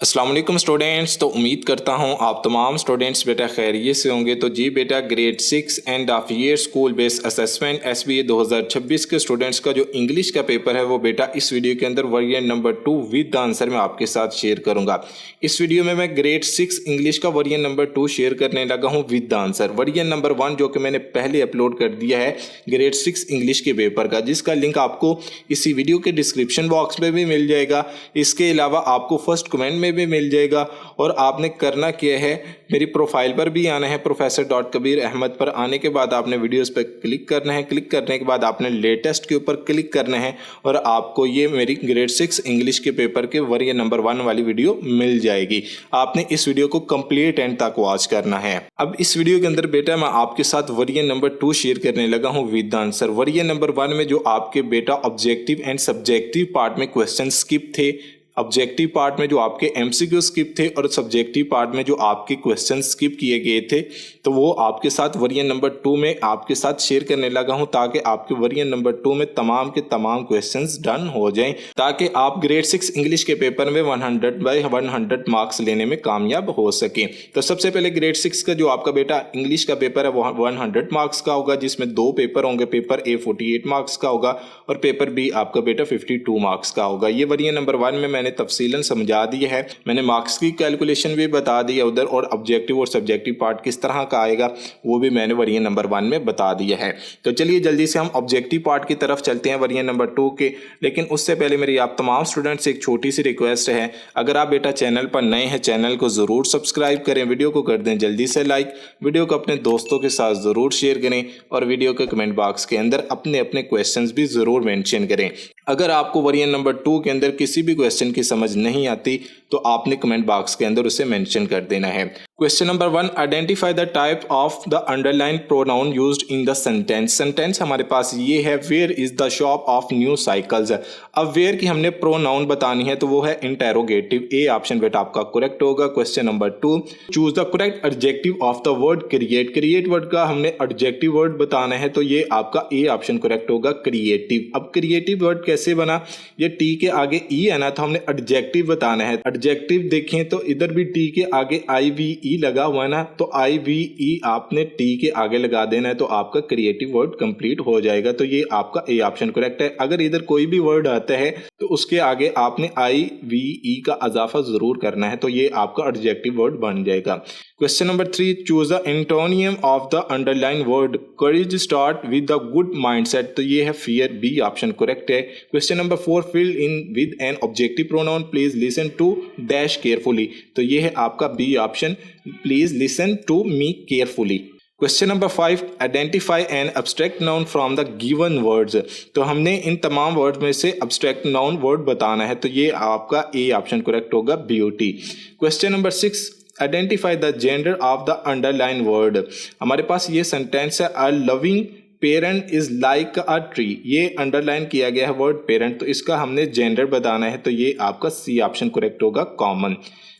अस्सलाम वालेकुम स्टूडेंट्स। तो उम्मीद करता हूँ आप तमाम स्टूडेंट्स बेटा खैरियत से होंगे। तो जी बेटा grade 6 and half year school based assessment SBA 2026 के स्टूडेंट्स का जो इंग्लिश का पेपर है वो बेटा इस वीडियो के अंदर variant number 2 with the answer मैं आपके साथ शेयर करूंगा। इस वीडियो में मैं ग्रेड 6 इंग्लिश का वेरिएंट नंबर 2 शेयर करने लगा हूँ with the answer. Variant number 1 जो कि मैंने पहले अपलोड कर दिया है ग्रेड 6 इंग्लिश के पेपर का, जिसका लिंक आपको इसी वीडियो के डिस्क्रिप्शन बॉक्स में भी मिल जाएगा। इसके अलावा आपको फर्स्ट कमेंट में भी मिल जाएगा। और आपने करना क्या है, मेरी प्रोफाइल पर भी आना है प्रोफेसर.कबीर अहमद पर। आने के बाद आपने वीडियोस पर क्लिक करना है। क्लिक करने के बाद आपने लेटेस्ट के ऊपर क्लिक करना है और आपको ये मेरी ग्रेड 6 इंग्लिश के पेपर के वेरिएंट नंबर 1 वाली वीडियो मिल जाएगी। आपने इस वीडियो को कंप्लीट एंड तक वॉच करना है। अब इस वीडियो के अंदर बेटा मैं आपके साथ वेरिएंट नंबर 2 शेयर करने लगा हूँ with the answer. Variant number 1 में जो आपके बेटा ऑब्जेक्टिव एंड सब्जेक्टिव पार्ट में क्वेश्चन स्किप थे, ऑब्जेक्टिव पार्ट में जो आपके MCQ स्किप थे और सब्जेक्टिव पार्ट में जो आपके क्वेश्चन स्किप किए गए थे, तो वो आपके साथ वेरिएंट नंबर 2 में आपके साथ शेयर करने लगा हूं ताकि आपके वेरिएंट नंबर 2 में तमाम के तमाम क्वेश्चंस डन हो जाएं, ताकि आप ग्रेड 6 इंग्लिश के पेपर में 100/100 मार्क्स लेने में कामयाब हो सकें। तो सबसे पहले ग्रेड 6 का जो आपका बेटा इंग्लिश का पेपर है वो 100 मार्क्स का होगा, जिसमें 2 पेपर होंगे। पेपर A 48 मार्क्स का होगा और पेपर B आपका बेटा 52 मार्क्स का होगा। ये वेरिएंट नंबर 1 में मैंने तफसीलन समझा दिया है, मैंने मार्क्स की कैलकुलेशन भी बता दी है उधर, और ऑब्जेक्टिव और सब्जेक्टिव पार्ट किस तरह का आएगा वो भी मैंने वेरिएंट नंबर 1 में बता दिया है। तो चलिए जल्दी से हम ऑब्जेक्टिव पार्ट की तरफ चलते हैं वेरिएंट नंबर 2 के। लेकिन उससे पहले मेरी आप तमाम स्टूडेंट्स से एक छोटी सी रिक्वेस्ट है, अगर आप बेटा चैनल पर नए हैं चैनल को ज़रूर सब्सक्राइब करें, वीडियो को कर दें जल्दी से लाइक, वीडियो को अपने दोस्तों के साथ ज़रूर शेयर करें और वीडियो के कमेंट बॉक्स के अंदर अपने अपने क्वेश्चन भी ज़रूर मेंशन करें। अगर आपको वेरिएंट नंबर 2 के अंदर किसी भी क्वेश्चन की समझ नहीं आती तो आपने कमेंट बॉक्स के अंदर उसे मेंशन कर देना है। Question number 1, identify the type of the underline pronoun used in the sentence. Sentence हमारे पास ये है, where is the shop of new cycles. अब वेयर की हमने प्रोनाउन बतानी है तो वो है इंटेरोगेटिव। ए ऑप्शन बेटा आपका करेक्ट होगा। Question number 2, choose the correct adjective of the word create. Create word का हमने एडजेक्टिव वर्ड बताना है तो ये आपका ए ऑप्शन करेक्ट होगा, क्रिएटिव। अब क्रिएटिव वर्ड कैसे बना, ये टी के आगे ई है ना, तो हमने एडजेक्टिव बताना है। एडजेक्टिव देखें तो इधर भी टी के आगे IVE लगा हुआ है ना, तो IVE आपने टी के आगे लगा देना है तो आपका क्रिएटिव वर्ड कंप्लीट हो जाएगा। तो ये आपका ए ऑप्शन करेक्ट है। अगर इधर कोई भी वर्ड आता है तो उसके आगे आपने IVE का इजाफा जरूर करना है, तो ये आपका एडजेक्टिव वर्ड बन जाएगा। Question number 3, choose the antonym of the underline word. Courage start with the good mindset, तो ये है फियर। बी ऑप्शन करेक्ट है। Question number 4, fill in with an objective pronoun, please listen to dash carefully, तो ये है आपका B option, please listen to me carefully. Question number 5, identify an abstract noun from the given words. तो हमने इन तमाम word में से abstract noun word बताना है, तो ये आपका ए ऑप्शन करेक्ट होगा, beauty. Question number 6, identify the gender of the underline word. हमारे पास ये सेंटेंस है, a loving parent is like a tree. ये अंडरलाइन किया गया है वर्ड पेरेंट, तो इसका हमने जेंडर बताना है, तो ये आपका सी ऑप्शन करेक्ट होगा, common.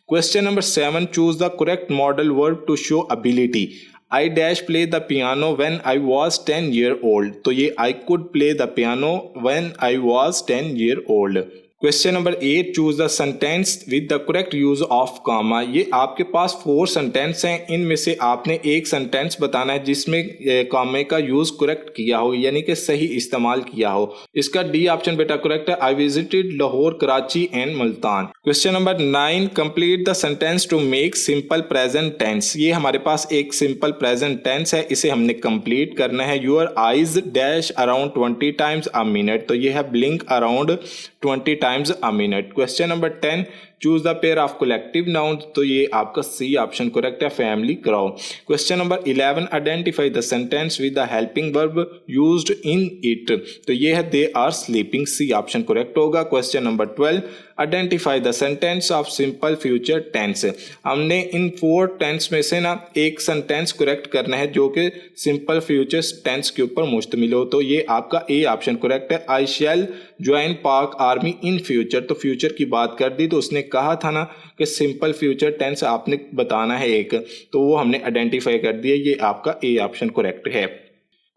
Question number 7, choose the correct modal verb to show ability. I dash play the piano when I was 10 year old, तो ये I could play the piano when I was 10 year old। Question number 8, choose the sentence with the correct use of comma. ये आपके पास 4 sentence हैं, इनमें से आपने एक sentence बताना है जिसमें कामे का यूज करेक्ट किया हो, यानी कि सही इस्तेमाल किया हो। इसका डी ऑप्शन बेटा करेक्ट है, I visited Lahore, Karachi and Multan. Question number 9, complete the sentence to make simple present tense. ये हमारे पास एक सिंपल प्रेजेंट टेंस है, इसे हमने कंप्लीट करना है। Your eyes dash around 20 times a minute, तो ये है blink around 20 times a minute. Question number 10, choose the pair of collective noun, तो ये आपका सी ऑप्शन करेक्ट है, family, crowd. Question number 11, identify the sentence with the helping verb used in it, तो ये है they are sleeping, C option correct होगा। Question number 12, identify the sentence of simple future tense. हमने इन 4 tense में से ना एक सेंटेंस करेक्ट करना है जो कि सिंपल फ्यूचर टेंस के ऊपर मुश्तमिल हो, तो ये आपका ए ऑप्शन करेक्ट है, आई शैल ज्वाइन पाक आर्मी इन फ्यूचर। तो फ्यूचर की बात कर दी तो उसने कहा था ना कि सिंपल फ्यूचर टेंस आपने बताना है एक, तो वो हमने आइडेंटिफाई कर दिया, ये आपका ए ऑप्शन करेक्ट है।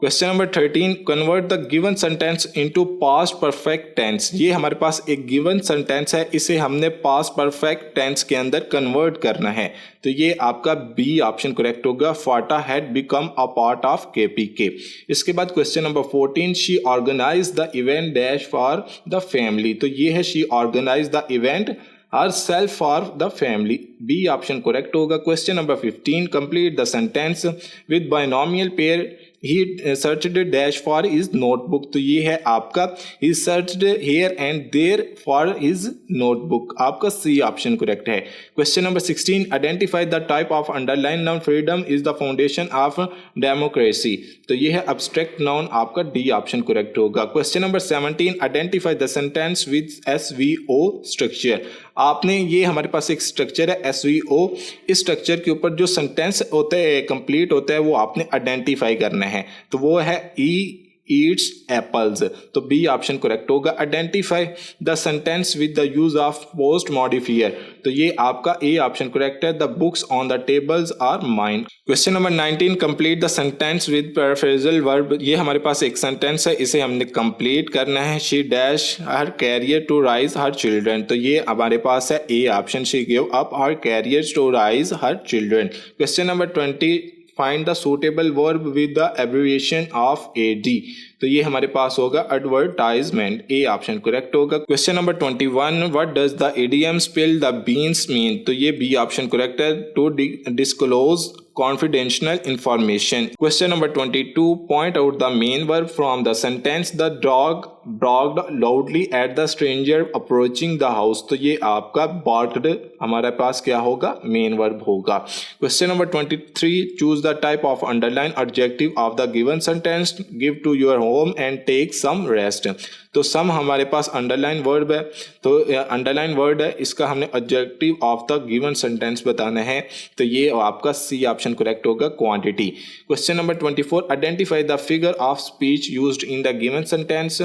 Question number 13, convert the given sentence into past perfect tense. ये हमारे पास एक गिवन सेंटेंस है, इसे हमने पास्ट परफेक्ट टेंस के अंदर कन्वर्ट करना है। तो ये आपका बी ऑप्शन करेक्ट होगा, FATA had become a part of KPK. इसके बाद question number 14, she organize the event dash for the family. तो ये है she organize the event herself for the family, B option correct होगा। Question number 15, complete the sentence with binomial pair he searched dash for his notebook। तो ये है आपका he searched here and there for his notebook, आपका C option correct है। Question number 16, identify the type of underline noun, freedom is the foundation of democracy. तो ये है abstract noun, आपका D ऑप्शन करेक्ट होगा। Question number 17, identify the sentence with SVO structure. आपने ये हमारे पास एक स्ट्रक्चर है SVO, इस स्ट्रक्चर के ऊपर जो सेंटेंस होते हैं कंप्लीट होता है वो आपने आइडेंटिफाई करना है। तो वो है ई ईट्स एप्पल्स, तो बी ऑप्शन करेक्ट होगा। Identify the sentence with the use of post modifier. तो ये आपका ए ऑप्शन करेक्ट है, the books on the tables are mine. Question number 19, complete the sentence with paraphrasal verb. ये हमारे पास एक sentence है, इसे हमने कंप्लीट करना है। She dash her career to rise her children. तो ये हमारे पास है A option, she give up her career to rise her children. Question number 20, find the suitable verb with the abbreviation of AD। तो ये हमारे पास होगा एडवर्टाइजमेंट, ए ऑप्शन करेक्ट होगा। Question number 21, what does the idiom spill the beans mean. तो ये B option correct है, to disclose confidential information. Question number 22, point out the main verb from the sentence, the dog barked loudly at the stranger approaching the house। तो ये आपका barked हमारे पास क्या होगा, main verb होगा। Question number 23, choose the type of underline adjective of the given sentence, give to your home and take some rest। तो सम हमारे पास underline verb है, तो अंडरलाइन वर्ड है, इसका हमने adjective of the given sentence बताना है। तो ये आपका सी ऑप्शन करेक्ट होगा, quantity. Question number 24, identify the figure of speech used in the given sentence,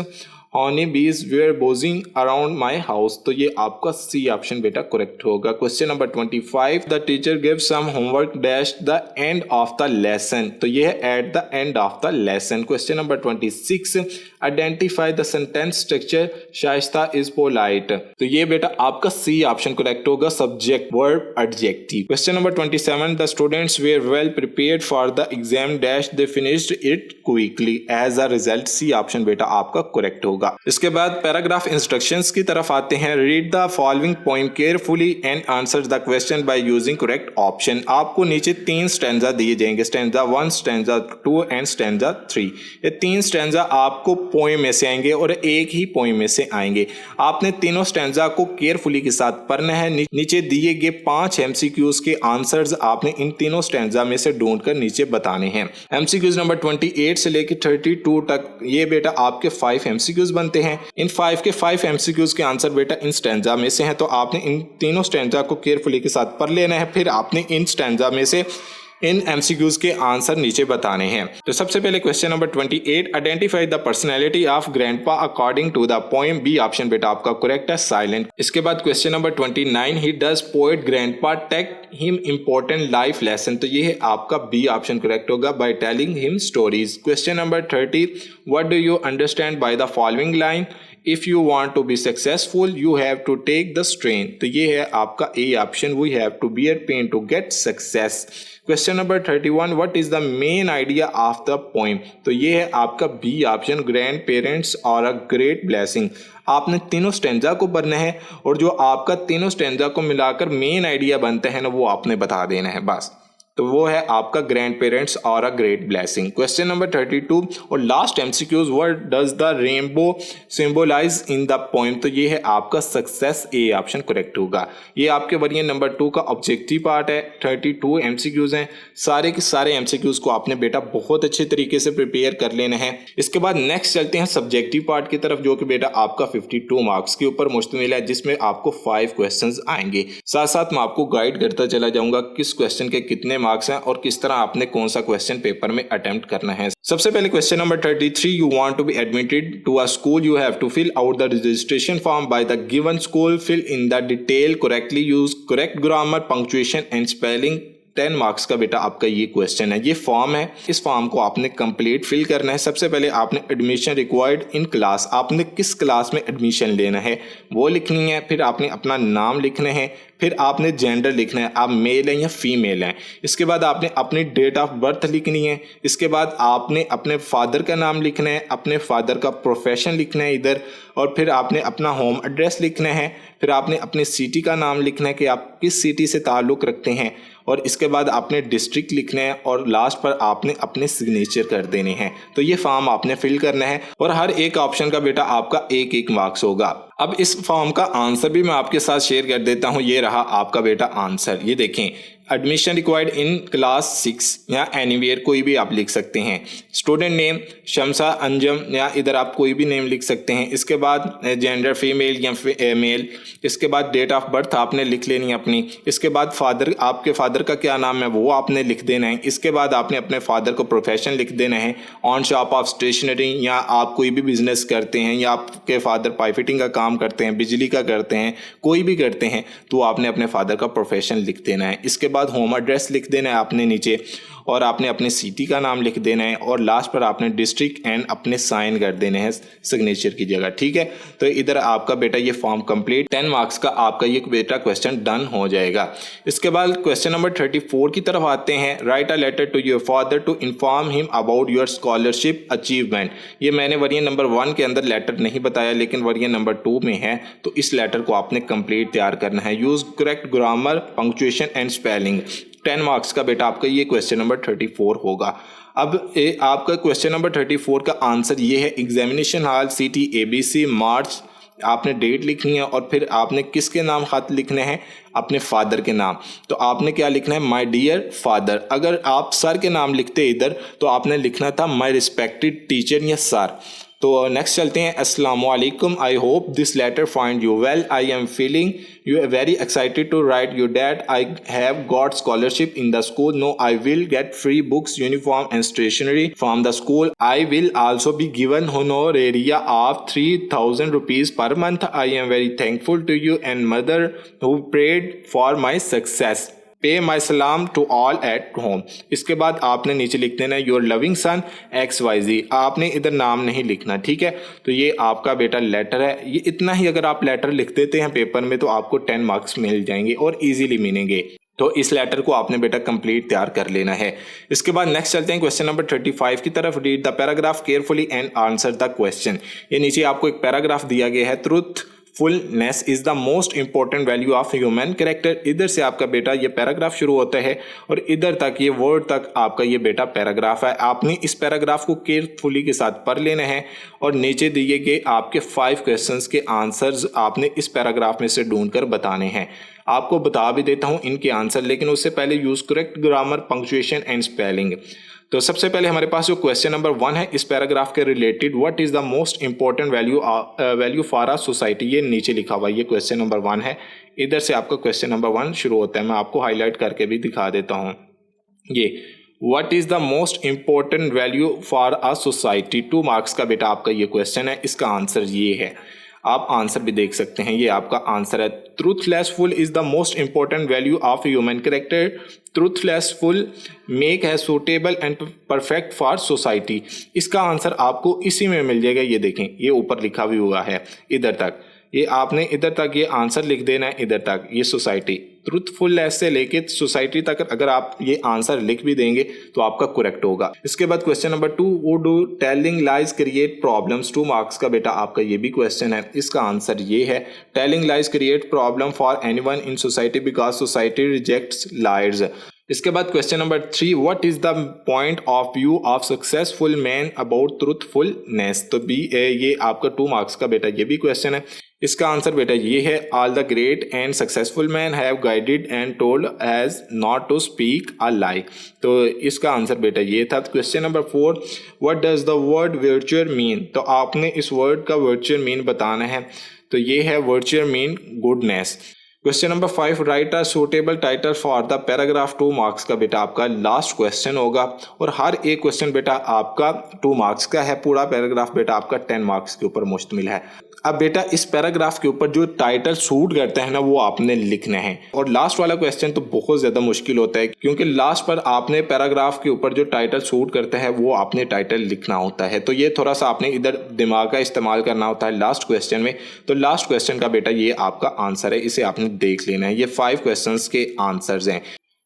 honey bees were buzzing around my house. तो ये आपका सी ऑप्शन बेटा करेक्ट होगा। Question number 25, the teacher give some homework dash the end of the lesson. तो ये है at the end of the lesson. Question number 26, identify the sentence structure, Shaista is polite. तो ये बेटा आपका सी ऑप्शन करेक्ट होगा, subject verb adjective. Question number 27, the students were well prepared for the exam dash they finished it quickly, as a result C option बेटा आपका correct होगा। इसके बाद पैराग्राफ इंस्ट्रक्शंस की तरफ आते हैं। Read the following poem carefully and answer the question by using correct option. आपको नीचे 3 स्टैंजा दिए जाएंगे, स्टैंजा 1, स्टैंजा 2 एंड स्टैंजा 3। ये 3 स्टैंजा आपको पोएम में से आएंगे और एक ही पोएम में से आएंगे। आपने तीनों स्टैंजा को केयरफुली के साथ पढ़ना है। नीचे दिए गए 5 MCQs के आंसर्स आपने इन तीनों स्टैंजा में से ढूंढकर नीचे बताने हैं। MCQs नंबर 28 से लेकर 32 तक ये बेटा आपके 5 MCQs बनते हैं। इन 5 के 5 MCQs के आंसर बेटा इन स्टैंजा में से हैं। तो आपने इन तीनों स्टैंजा को केयरफुली के साथ पढ़ लेना है, फिर आपने इन स्टैंजा में से इन MCQs के आंसर नीचे बताने हैं। तो सबसे पहले question number 28, identify the personality of grandpa according to the poem, B option बेटा आपका करेक्ट है, साइलेंट। इसके बाद question number 29, he does poet grandpa take him important life lesson. तो ये है आपका बी ऑप्शन करेक्ट होगा, by telling him stories. Question number 30, what do you understand by the following line, if you want to be successful you have to take the strain. तो ये है आपका A option, we have to bear pain to get success. Question number 31, what is the main idea of the poem. तो ये है आपका B option, grand parents और a great blessing. आपने तीनों स्टैंजा को पढ़ना है और जो आपका तीनों स्टैंजा को मिलाकर मेन आइडिया बनता है ना, वो आपने बता देना है बस। तो वो है आपका ग्रैंड पेरेंट्स और a great blessing. Question number 32 और last MCQs, what does the rainbow symbolise in the poem. तो ये है आपका सक्सेस, ए ऑप्शन करेक्ट होगा। ये आपके वरिएंट नंबर 2 का ऑब्जेक्टिव पार्ट है। 32 MCQs हैं, सारे के सारे MCQs को आपने बेटा बहुत अच्छे तरीके से प्रिपेयर कर लेना है। इसके बाद नेक्स्ट चलते हैं सब्जेक्टिव पार्ट की तरफ, जो कि बेटा आपका 52 मार्क्स के ऊपर मुश्तमिल है, जिसमें आपको 5 क्वेश्चन आएंगे। साथ साथ मैं आपको गाइड करता चला जाऊंगा किस क्वेश्चन के कितने मार्क्स हैं और किस तरह आपने कौन सा क्वेश्चन पेपर में अटेम्प्ट करना है। सबसे पहले question number 33, you want to be admitted to a school, you have to fill out the registration form by the given school, fill in the detail correctly, use correct grammar, punctuation and spelling, 10 marks का बेटा आपका ये question है। ये form है, इस form को आपने कंप्लीट फिल करना है। सबसे पहले आपने एडमिशन रिक्वायर्ड इन क्लास, आपने किस क्लास में एडमिशन लेना है वो लिखनी है। फिर आपने अपना नाम लिखना है, फिर आपने जेंडर लिखना है, आप मेल हैं या फीमेल हैं। इसके बाद आपने अपनी डेट ऑफ बर्थ लिखनी है। इसके बाद आपने अपने फादर का नाम लिखना है, अपने फादर का प्रोफेशन लिखना है इधर, और फिर आपने अपना होम एड्रेस लिखना है। फिर आपने अपने सिटी का नाम लिखना है कि आप किस सिटी से ताल्लुक़ रखते हैं, और इसके बाद आपने डिस्ट्रिक्ट लिखना है, और लास्ट पर आपने अपने सिग्नेचर कर देने हैं। तो ये फॉर्म आपने फिल करना है, और हर एक ऑप्शन का बेटा आपका 1-1 मार्क्स होगा। अब इस फॉर्म का आंसर भी मैं आपके साथ शेयर कर देता हूँ। ये रहा आपका बेटा आंसर, ये देखें, एडमिशन रिक्वायर्ड इन क्लास 6 या एनीवेयर कोई भी आप लिख सकते हैं। स्टूडेंट नेम शमसा अंजम, या इधर आप कोई भी नेम लिख सकते हैं। इसके बाद जेंडर फीमेल या मेल। इसके बाद डेट ऑफ बर्थ आपने लिख लेनी है अपनी। इसके बाद फादर, आपके फादर का क्या नाम है वो आपने लिख देना है। इसके बाद आपने अपने फादर को प्रोफेशन लिख देना है, ऑन शॉप ऑफ स्टेशनरी, या आप कोई भी बिजनेस करते हैं, या आपके फादर पाइप फिटिंग का काम करते हैं, बिजली का करते हैं, कोई भी करते हैं, तो आपने अपने फादर का प्रोफेशन लिख देना है। इसके बाद होम एड्रेस लिख देना है आपने नीचे, और आपने अपने सिटी का नाम लिख देना है, और लास्ट पर आपने डिस्ट्रिक्ट एंड अपने साइन कर देने हैं सिग्नेचर की जगह। ठीक है, तो इधर आपका बेटा ये फॉर्म कंप्लीट 10 मार्क्स का आपका ये बेटा क्वेश्चन डन हो जाएगा। इसके बाद क्वेश्चन नंबर 34 की तरफ आते हैं। Write a letter to your father to inform him about your scholarship achievement. ये मैंने वरीय नंबर 1 के अंदर लेटर नहीं बताया, लेकिन वरीय नंबर 2 में है, तो इस लेटर को आपने कंप्लीट तैयार करना है। Use correct grammar, punctuation and spelling. 10 marks का बेटा आपका ये क्वेश्चन नंबर 34 होगा। अब आपका क्वेश्चन नंबर 34 का आंसर ये है। एग्जामिनेशन हॉल सिटी ABC मार्च, आपने डेट लिखनी है, और फिर आपने किसके नाम खत लिखने हैं, अपने फादर के नाम। तो आपने क्या लिखना है, माय डियर फादर। अगर आप सर के नाम लिखते इधर, तो आपने लिखना था माय रिस्पेक्टेड टीचर या सर। तो नेक्स्ट चलते हैं। अस्सलाम वालेकुम, I hope this letter find you well, I am feeling you very excited to write your dad, I have got scholarship in the school, no I will get free books, uniform and stationery from the school, I will also be given honoraria of 3000 rupees per month, I am very thankful to you and mother who prayed for my success, pay my सलाम to all at home. इसके बाद आपने नीचे लिख देना your loving son XYZ, आपने इधर नाम नहीं लिखना। ठीक है, तो ये आपका बेटा लेटर है। ये इतना ही अगर आप लेटर लिख देते हैं पेपर में, तो आपको 10 मार्क्स मिल जाएंगे और इजीली मिलेंगे। तो इस लेटर को आपने बेटा कंप्लीट तैयार कर लेना है। इसके बाद नेक्स्ट चलते हैं क्वेश्चन नंबर 35 की तरफ। Read the paragraph carefully and answer the question. ये नीचे आपको एक पैराग्राफ दिया गया है। Truth fullness is the most important value of human character. इधर से आपका बेटा ये पैराग्राफ शुरू होता है, और इधर तक ये वर्ड तक आपका ये बेटा पैराग्राफ है। आपने इस पैराग्राफ को केयरफुली के साथ पढ़ लेना है, और नीचे दिए गए आपके 5 क्वेश्चंस के आंसर्स आपने इस पैराग्राफ में से ढूंढकर बताने हैं। आपको बता भी देता हूं इनके आंसर, लेकिन उससे पहले use correct grammar, punctuation and spelling. तो सबसे पहले हमारे पास जो क्वेश्चन नंबर 1 है इस पैराग्राफ के related, what is the most important value for uh society, ये नीचे लिखा हुआ ये क्वेश्चन नंबर 1 है। इधर से आपका क्वेश्चन नंबर 1 शुरू होता है। मैं आपको हाईलाइट करके भी दिखा देता हूँ। ये what is the most important value for uh society, 2 marks का बेटा आपका ये क्वेश्चन है। इसका आंसर ये है, आप आंसर भी देख सकते हैं, ये आपका आंसर है। ट्रूथलेसफुल is the most important value of human character, ट्रूथलेसफुल make है suitable and perfect for society. इसका आंसर आपको इसी में मिल जाएगा। ये देखें, ये ऊपर लिखा भी हुआ है इधर तक, ये आपने इधर तक ये आंसर लिख देना है। इधर तक ये सोसाइटी, ट्रूथफुलनेस से लेके सोसाइटी तक अगर आप ये आंसर लिख भी देंगे तो आपका करेक्ट होगा। इसके बाद क्वेश्चन नंबर 2, वो do telling lies create problems, 2 marks का बेटा आपका ये भी क्वेश्चन है। इसका आंसर ये है, telling lies create problem for anyone in society because society rejects lies. इसके बाद question number 3, what is the point of view of successful man about truthfulness, तो बी ये आपका 2 मार्क्स का बेटा ये भी क्वेश्चन है। इसका आंसर बेटा ये है, all the great and successful man have guided and told us not to speak a lie, तो इसका आंसर बेटा ये था। Question number 4, what does the word वर्चुअर मीन, तो आपने इस वर्ड का वर्चुअर मीन बताना है, तो ये है वर्चुअर mean goodness. Question number 5, write a suitable title for the paragraph, 2 marks का बेटा आपका लास्ट क्वेश्चन होगा, और हर एक क्वेश्चन बेटा आपका 2 मार्क्स का है। पूरा पैराग्राफ बेटा आपका 10 मार्क्स के ऊपर मुश्तमिल है। अब बेटा इस पैराग्राफ के ऊपर जो टाइटल सूट करता है ना वो आपने लिखना है। और लास्ट वाला क्वेश्चन तो बहुत ज़्यादा मुश्किल होता है, क्योंकि लास्ट पर आपने पैराग्राफ के ऊपर जो टाइटल सूट करता है वो आपने टाइटल लिखना होता है। तो ये थोड़ा सा आपने इधर दिमाग का इस्तेमाल करना होता है लास्ट क्वेश्चन में। तो लास्ट क्वेश्चन का बेटा ये आपका आंसर है, इसे आपने देख लेना है। ये 5 क्वेश्चंस के आंसर्स हैं।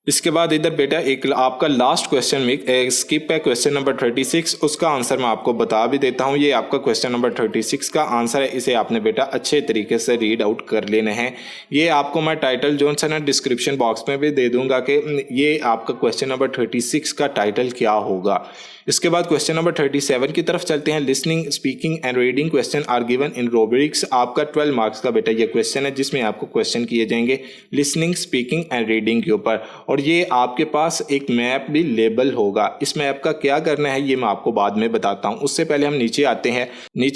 इसके बाद इधर बेटा एक आपका लास्ट क्वेश्चन में स्किप है, क्वेश्चन नंबर 36, उसका आंसर मैं आपको बता भी देता हूँ। ये आपका क्वेश्चन नंबर 36 का आंसर है, इसे आपने बेटा अच्छे तरीके से रीड आउट कर लेना है। ये आपको मैं टाइटल जो है ना डिस्क्रिप्शन बॉक्स में भी दे दूंगा कि ये आपका क्वेश्चन नंबर 36 का टाइटल क्या होगा। इसके बाद क्वेश्चन नंबर 37 की तरफ चलते हैं। Listening, speaking and reading question are given in rubrics. आपका 12 मार्क्स का बेटा ये क्वेश्चन है, जिसमें आपको क्वेश्चन किए जाएंगे लिसनिंग, स्पीकिंग एंड रीडिंग के ऊपर। और ये आपके पास एक मैप भी लेबल होगा। इस मैप का क्या करना है ये मैं आपको बाद में बताता हूँ। उससे पहले हम नीचे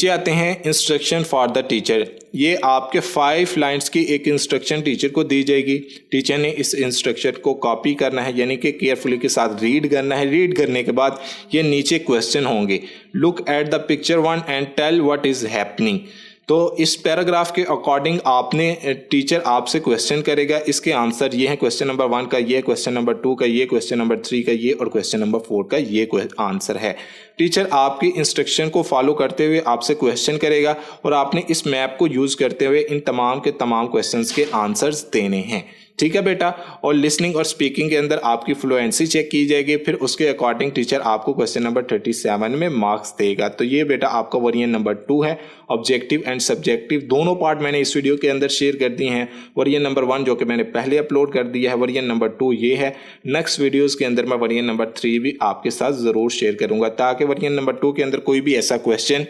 आते हैं इंस्ट्रक्शन फॉर द टीचर। ये आपके 5 लाइन्स की एक इंस्ट्रक्शन टीचर को दी जाएगी। टीचर ने इस इंस्ट्रक्शन को कॉपी करना है, यानी कि केयरफुली के साथ रीड करना है। रीड करने के बाद ये नीचे क्वेश्चन होंगे। Look at the picture 1 and tell what is happening. तो इस पैराग्राफ के अकॉर्डिंग आपने टीचर आपसे क्वेश्चन करेगा। इसके आंसर ये हैं, क्वेश्चन नंबर 1 का ये, क्वेश्चन नंबर 2 का ये, क्वेश्चन नंबर 3 का ये और क्वेश्चन नंबर 4 का ये आंसर है। टीचर आपकी इंस्ट्रक्शन को फॉलो करते हुए आपसे क्वेश्चन करेगा और आपने इस मैप को यूज़ करते हुए इन तमाम के तमाम क्वेश्चंस के आंसर्स देने हैं। ठीक है बेटा। और लिसनिंग और स्पीकिंग के अंदर आपकी फ्लुएंसी चेक की जाएगी, फिर उसके अकॉर्डिंग टीचर आपको क्वेश्चन नंबर 37 में मार्क्स देगा। तो ये बेटा आपका वेरिएंट नंबर 2 है। ऑब्जेक्टिव एंड सब्जेक्टिव दोनों पार्ट मैंने इस वीडियो के अंदर शेयर कर दिए हैं। वेरिएंट नंबर 1 जो कि मैंने पहले अपलोड कर दिया है, वेरिएंट नंबर 2 ये है। नेक्स्ट वीडियोस के अंदर मैं वेरिएंट नंबर 3 भी आपके साथ ज़रूर शेयर करूंगा, ताकि वेरिएंट नंबर 2 के अंदर कोई भी ऐसा क्वेश्चन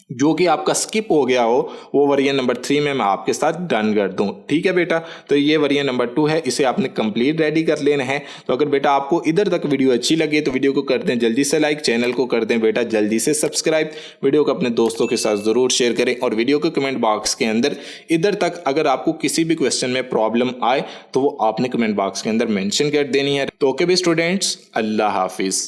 जो कि आपका स्किप हो गया हो वो वेरिएंट नंबर 3 में मैं आपके साथ डन कर दूं। ठीक है बेटा। तो ये वेरिएंट नंबर 2 है, इसे आपने कंप्लीट रेडी कर लेना है। तो अगर बेटा आपको इधर तक वीडियो अच्छी लगे तो वीडियो को कर दें जल्दी से लाइक, चैनल को कर दें बेटा जल्दी से सब्सक्राइब, वीडियो को अपने दोस्तों के साथ ज़रूर शेयर करें और वीडियो के कमेंट बॉक्स के अंदर इधर तक अगर आपको किसी भी क्वेश्चन में प्रॉब्लम आए तो वो आपने कमेंट बॉक्स के अंदर मैंशन कर देनी है। तो ओके भी स्टूडेंट्स, अल्लाह हाफिज़।